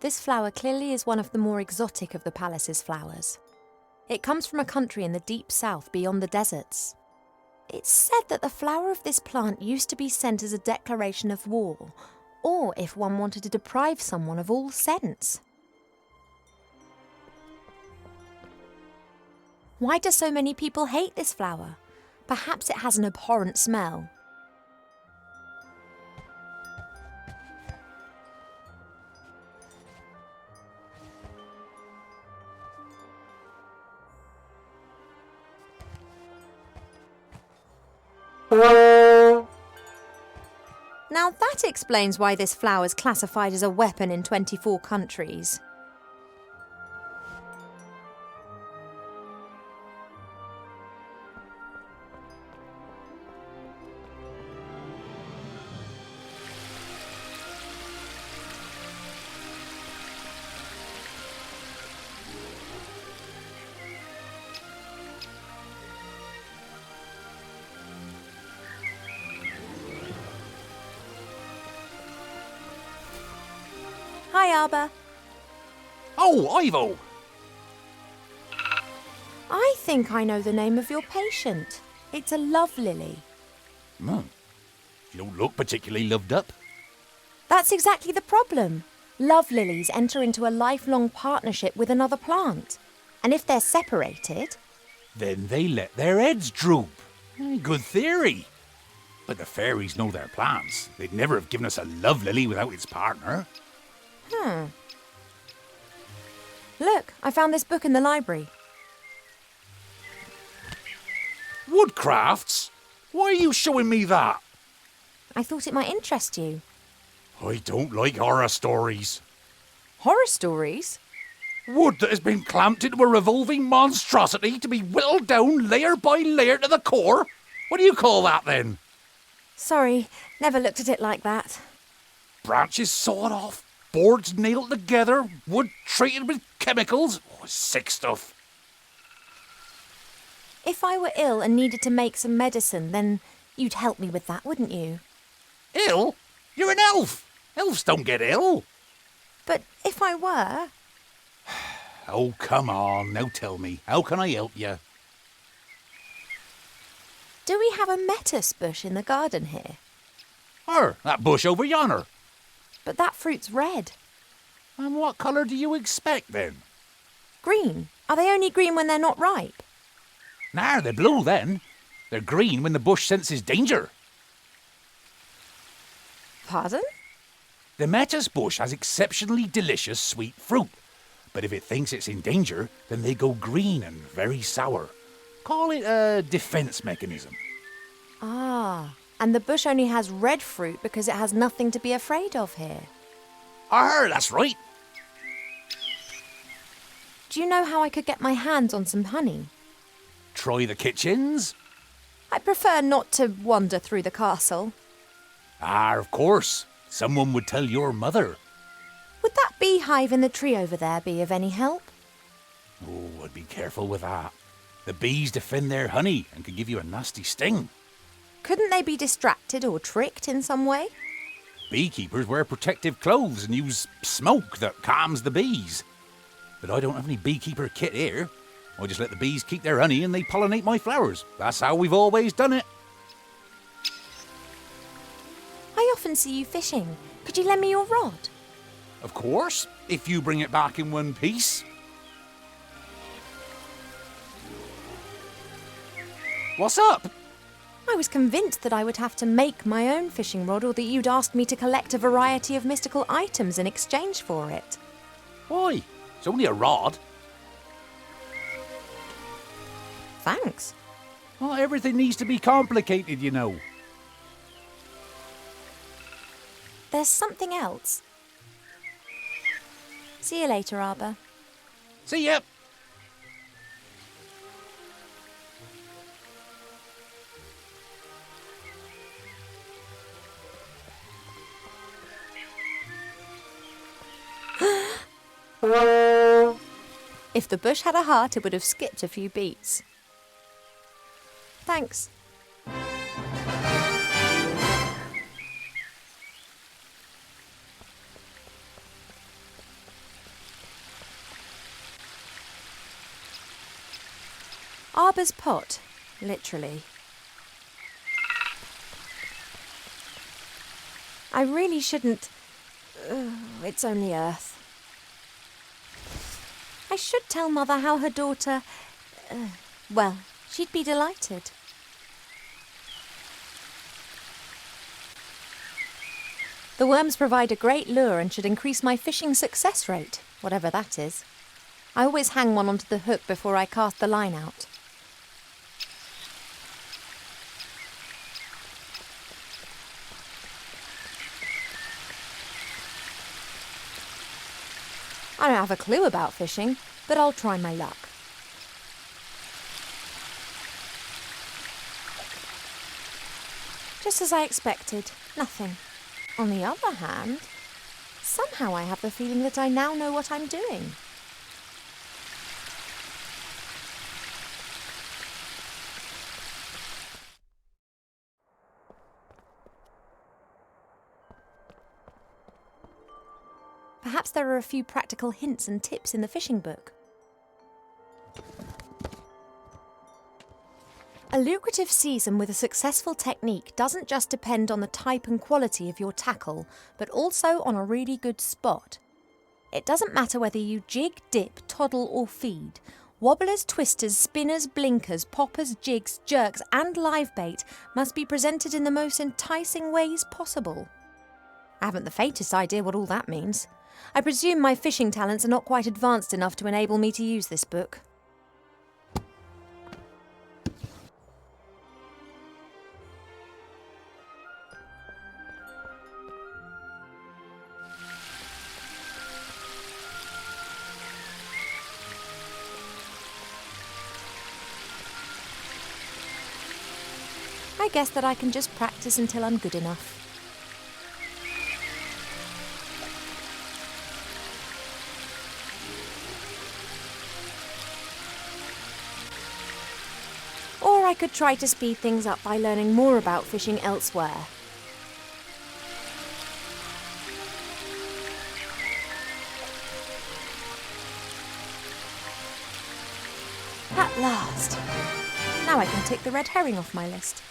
This flower clearly is one of the more exotic of the palace's flowers. It comes from a country in the deep south beyond the deserts. It's said that the flower of this plant used to be sent as a declaration of war, or if one wanted to deprive someone of all sense. Why do so many people hate this flower? Perhaps it has an abhorrent smell. Now that explains why this flower is classified as a weapon in 24 countries. Hi, Arbor. Oh, Ivo! I think I know the name of your patient. It's a love lily. You don't look particularly loved up. That's exactly the problem. Love lilies enter into a lifelong partnership with another plant. And if they're separated... Then they let their heads droop. Good theory. But the fairies know their plants. They'd never have given us a love lily without its partner. Look, I found this book in the library. Woodcrafts? Why are you showing me that? I thought it might interest you. I don't like horror stories. Horror stories? Wood that has been clamped into a revolving monstrosity to be whittled down layer by layer to the core? What do you call that then? Sorry, never looked at it like that. Branches sawed off, boards nailed together, wood treated with chemicals. Sick stuff. If I were ill and needed to make some medicine, then you'd help me with that, wouldn't you? Ill? You're an elf. Elves don't get ill. But if I were... Oh, come on. Now tell me, how can I help you? Do we have a lettuce bush in the garden here? That bush over yonder. But that fruit's red. And what colour do you expect then? Green. Are they only green when they're not ripe? Nah, they're blue then. They're green when the bush senses danger. Pardon? The lettuce bush has exceptionally delicious sweet fruit. But if it thinks it's in danger, then they go green and very sour. Call it a defence mechanism. Ah, and the bush only has red fruit because it has nothing to be afraid of here. That's right. Do you know how I could get my hands on some honey? Try the kitchens. I prefer not to wander through the castle. Of course. Someone would tell your mother. Would that beehive in the tree over there be of any help? Oh, I'd be careful with that. The bees defend their honey and could give you a nasty sting. Couldn't they be distracted or tricked in some way? Beekeepers wear protective clothes and use smoke that calms the bees. But I don't have any beekeeper kit here. I just let the bees keep their honey and they pollinate my flowers. That's how we've always done it. I often see you fishing. Could you lend me your rod? Of course, if you bring it back in one piece. What's up? I was convinced that I would have to make my own fishing rod or that you'd ask me to collect a variety of mystical items in exchange for it. Why? It's only a rod. Thanks. Well, everything needs to be complicated, you know. There's something else. See you later, Arbor. See ya. If the bush had a heart, it would have skipped a few beats. Thanks. Arbor's pot, literally. I really shouldn't... it's only earth. I should tell Mother how her daughter... well, she'd be delighted. The worms provide a great lure and should increase my fishing success rate, whatever that is. I always hang one onto the hook before I cast the line out. I don't have a clue about fishing, but I'll try my luck. Just as I expected, nothing. On the other hand, somehow I have the feeling that I now know what I'm doing. Perhaps there are a few practical hints and tips in the fishing book. A lucrative season with a successful technique doesn't just depend on the type and quality of your tackle, but also on a really good spot. It doesn't matter whether you jig, dip, toddle or feed. Wobblers, twisters, spinners, blinkers, poppers, jigs, jerks and live bait must be presented in the most enticing ways possible. I haven't the faintest idea what all that means. I presume my fishing talents are not quite advanced enough to enable me to use this book. I guess that I can just practice until I'm good enough. Or I could try to speed things up by learning more about fishing elsewhere. At last! Now I can tick the red herring off my list.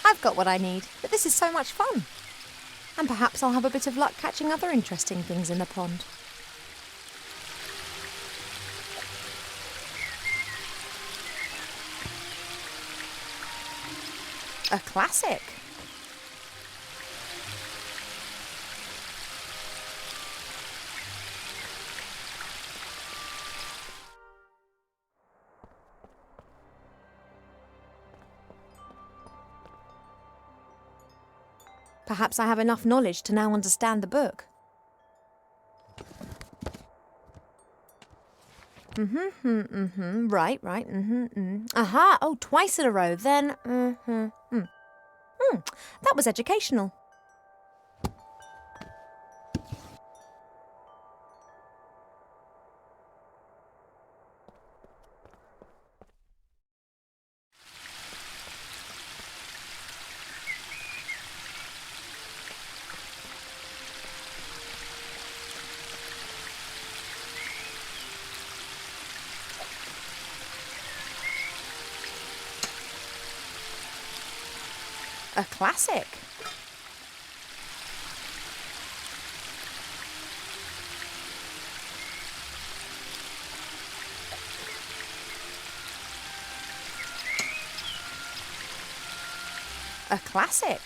I've got what I need, but this is so much fun. And perhaps I'll have a bit of luck catching other interesting things in the pond. A classic. Perhaps I have enough knowledge to now understand the book. Right. Aha, oh, twice in a row, then, that was educational. A classic. A classic.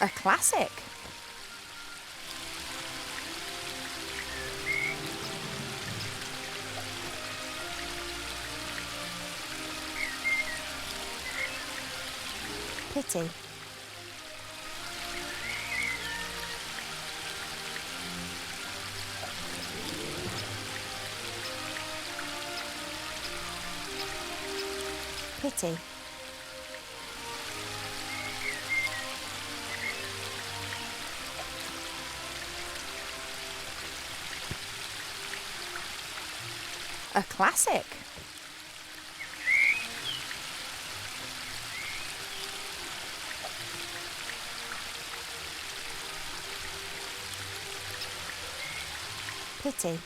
A classic. Pity. Pity. A classic. Pity.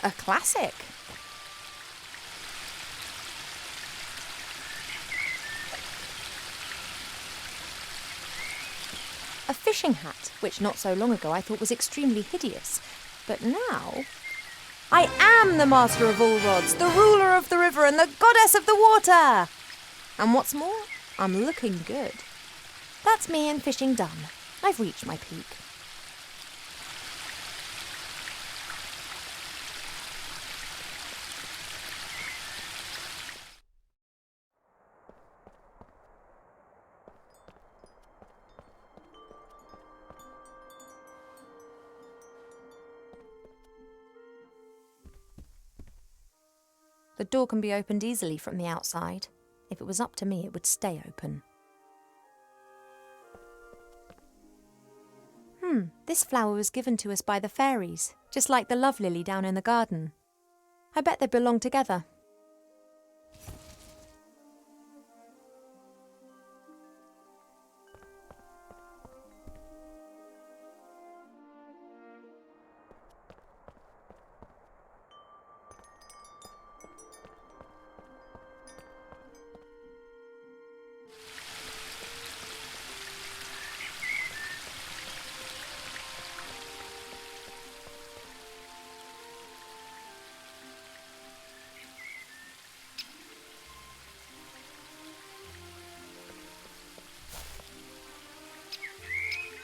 A classic. A fishing hat, which not so long ago I thought was extremely hideous. But now, I am the master of all rods, the ruler of the river and the goddess of the water. And what's more, I'm looking good. That's me and fishing done. I've reached my peak. The door can be opened easily from the outside. If it was up to me, it would stay open. This flower was given to us by the fairies, just like the love lily down in the garden. I bet they belong together.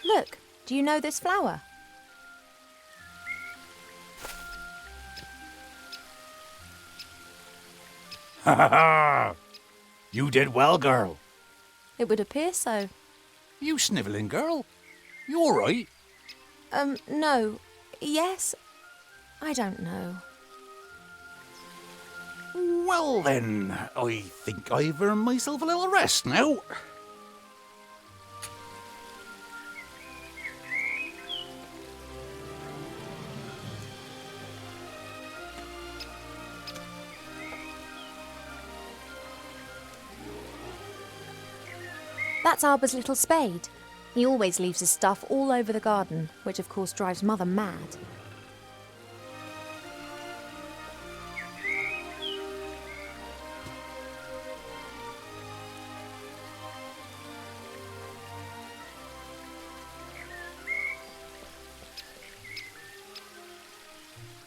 Look, do you know this flower? Ha ha ha! You did well, girl. It would appear so. You snivelling, girl? You all right? No. Yes? I don't know. Well then, I think I've earned myself a little rest now. That's Arbor's little spade. He always leaves his stuff all over the garden, which of course drives Mother mad.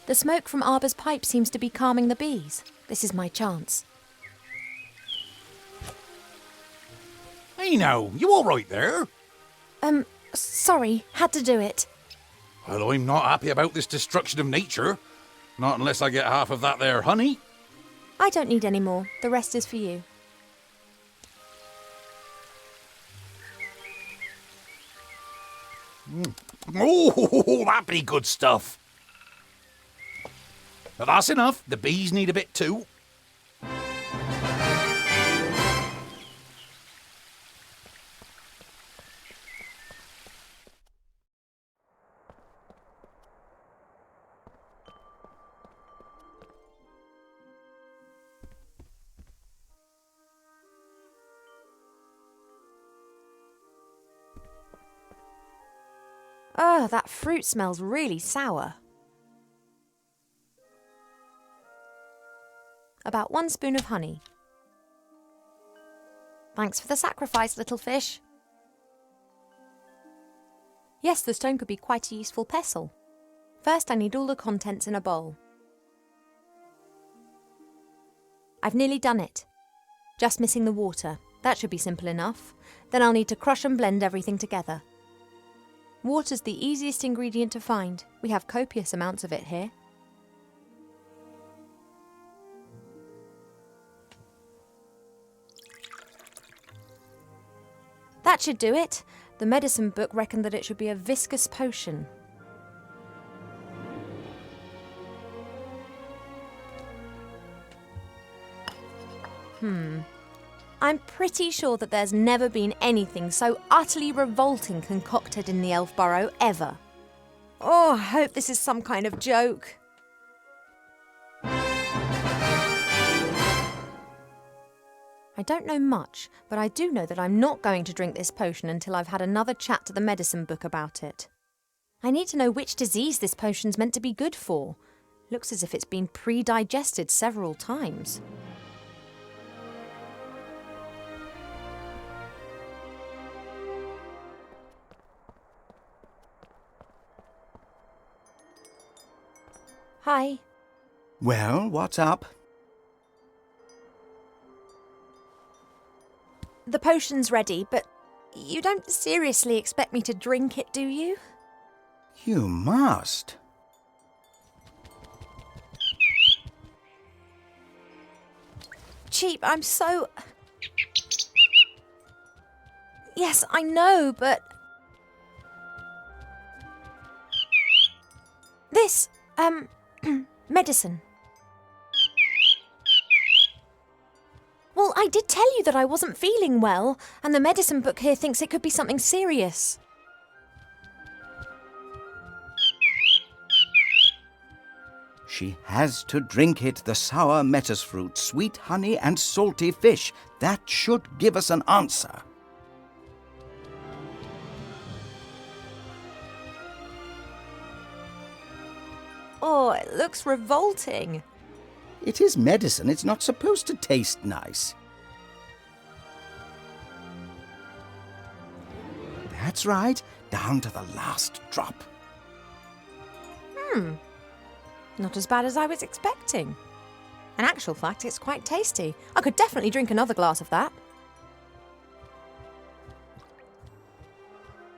The smoke from Arbor's pipe seems to be calming the bees. This is my chance. Hey now, you all right there? Sorry, had to do it. Well, I'm not happy about this destruction of nature. Not unless I get half of that there honey. I don't need any more. The rest is for you. Oh, that be good stuff. But that's enough. The bees need a bit too. Ugh, that fruit smells really sour. About 1 spoon of honey. Thanks for the sacrifice, little fish. Yes, the stone could be quite a useful pestle. First, I need all the contents in a bowl. I've nearly done it. Just missing the water. That should be simple enough. Then I'll need to crush and blend everything together. Water's the easiest ingredient to find. We have copious amounts of it here. That should do it. The medicine book reckoned that it should be a viscous potion. I'm pretty sure that there's never been anything so utterly revolting concocted in the elf burrow ever. Oh, I hope this is some kind of joke. I don't know much, but I do know that I'm not going to drink this potion until I've had another chat to the medicine book about it. I need to know which disease this potion's meant to be good for. Looks as if it's been pre-digested several times. Hi. Well, what's up? The potion's ready, but you don't seriously expect me to drink it, do you? You must. Cheap, I'm so... Yes, I know, but... This, medicine. Well, I did tell you that I wasn't feeling well, and the medicine book here thinks it could be something serious. She has to drink it, the sour metis fruit, sweet honey and salty fish. That should give us an answer. Oh, it looks revolting. It is medicine. It's not supposed to taste nice. That's right. Down to the last drop. Not as bad as I was expecting. In actual fact, it's quite tasty. I could definitely drink another glass of that.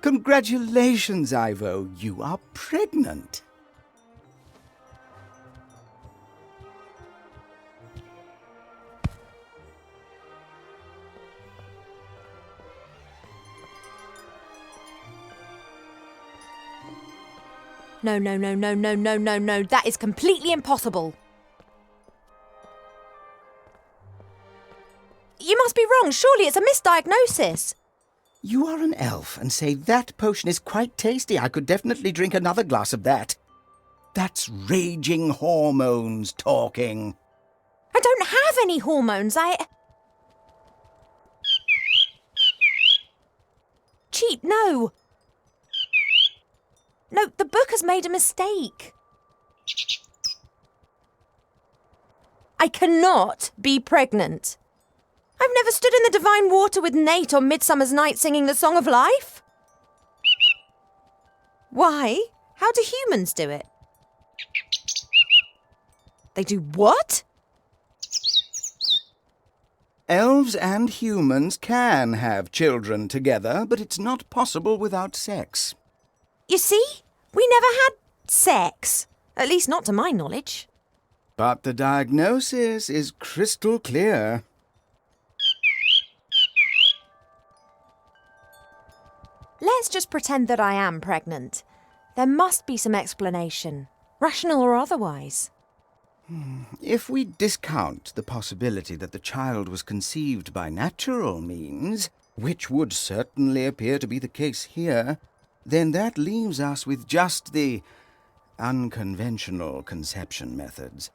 Congratulations, Ivo. You are pregnant. No. That is completely impossible. You must be wrong. Surely it's a misdiagnosis. You are an elf and say that potion is quite tasty. I could definitely drink another glass of that. That's raging hormones talking. I don't have any hormones. Cheap, no. No, the book has made a mistake. I cannot be pregnant. I've never stood in the divine water with Nate on Midsummer's Night singing the Song of Life. Why? How do humans do it? They do what? Elves and humans can have children together, but it's not possible without sex. You see? We never had sex. At least not to my knowledge. But the diagnosis is crystal clear. Let's just pretend that I am pregnant. There must be some explanation, rational or otherwise. If we discount the possibility that the child was conceived by natural means, which would certainly appear to be the case here, then that leaves us with just the unconventional conception methods.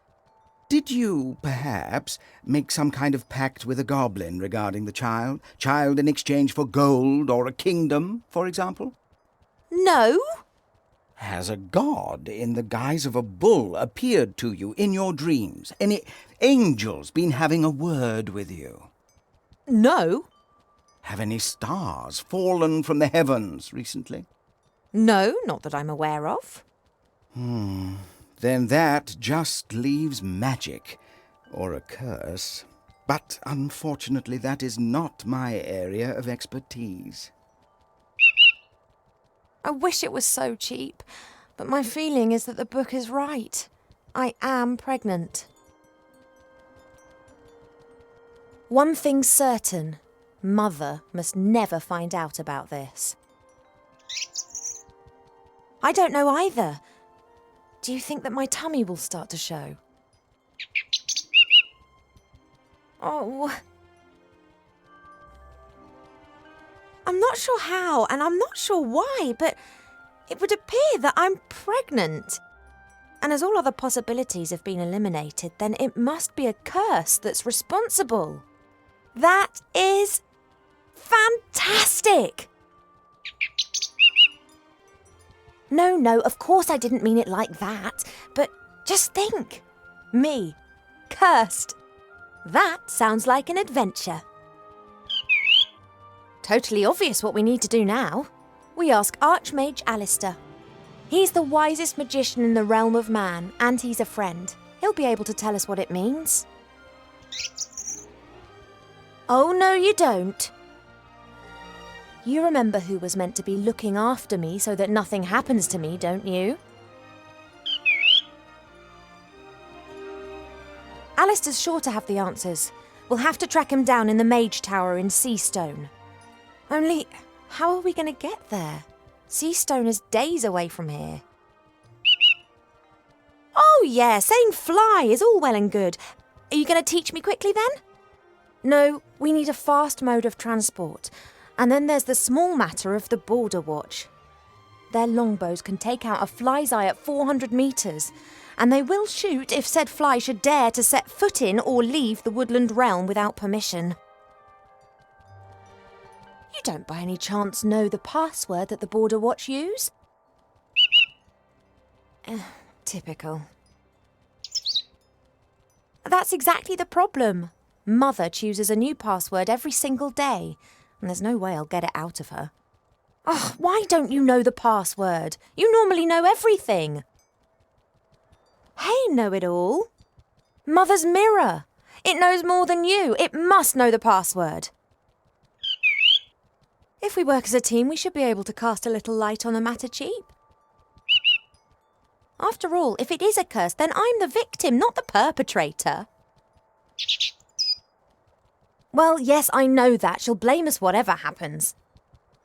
Did you, perhaps, make some kind of pact with a goblin regarding the child? Child in exchange for gold or a kingdom, for example? No. Has a god in the guise of a bull appeared to you in your dreams? Any angels been having a word with you? No. Have any stars fallen from the heavens recently? No, not that I'm aware of. Then that just leaves magic, or a curse. But unfortunately, that is not my area of expertise. I wish it was so cheap, but my feeling is that the book is right. I am pregnant. One thing's certain. Mother must never find out about this. I don't know either. Do you think that my tummy will start to show? I'm not sure how, and I'm not sure why, but it would appear that I'm pregnant. And as all other possibilities have been eliminated, then it must be a curse that's responsible. That is fantastic! No, of course I didn't mean it like that, but just think. Me, cursed. That sounds like an adventure. Totally obvious what we need to do now. We ask Archmage Alistair. He's the wisest magician in the realm of man, and he's a friend. He'll be able to tell us what it means. Oh, no, you don't. You remember who was meant to be looking after me so that nothing happens to me, don't you? Alistair's sure to have the answers. We'll have to track him down in the Mage Tower in Seastone. Only, how are we going to get there? Seastone is days away from here. Oh yeah, saying fly is all well and good. Are you going to teach me quickly then? No, we need a fast mode of transport. And then there's the small matter of the Border Watch. Their longbows can take out a fly's eye at 400 metres, and they will shoot if said fly should dare to set foot in or leave the woodland realm without permission. You don't by any chance know the password that the Border Watch use? Typical. That's exactly the problem. Mother chooses a new password every single day, and there's no way I'll get it out of her. Oh, why don't you know the password? You normally know everything. Hey, know-it-all. Mother's mirror. It knows more than you. It must know the password. If we work as a team, we should be able to cast a little light on the matter cheap. After all, if it is a curse, then I'm the victim, not the perpetrator. Well, yes, I know that. She'll blame us whatever happens.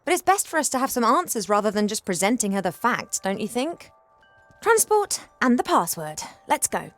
But it's best for us to have some answers rather than just presenting her the facts, don't you think? Transport and the password. Let's go.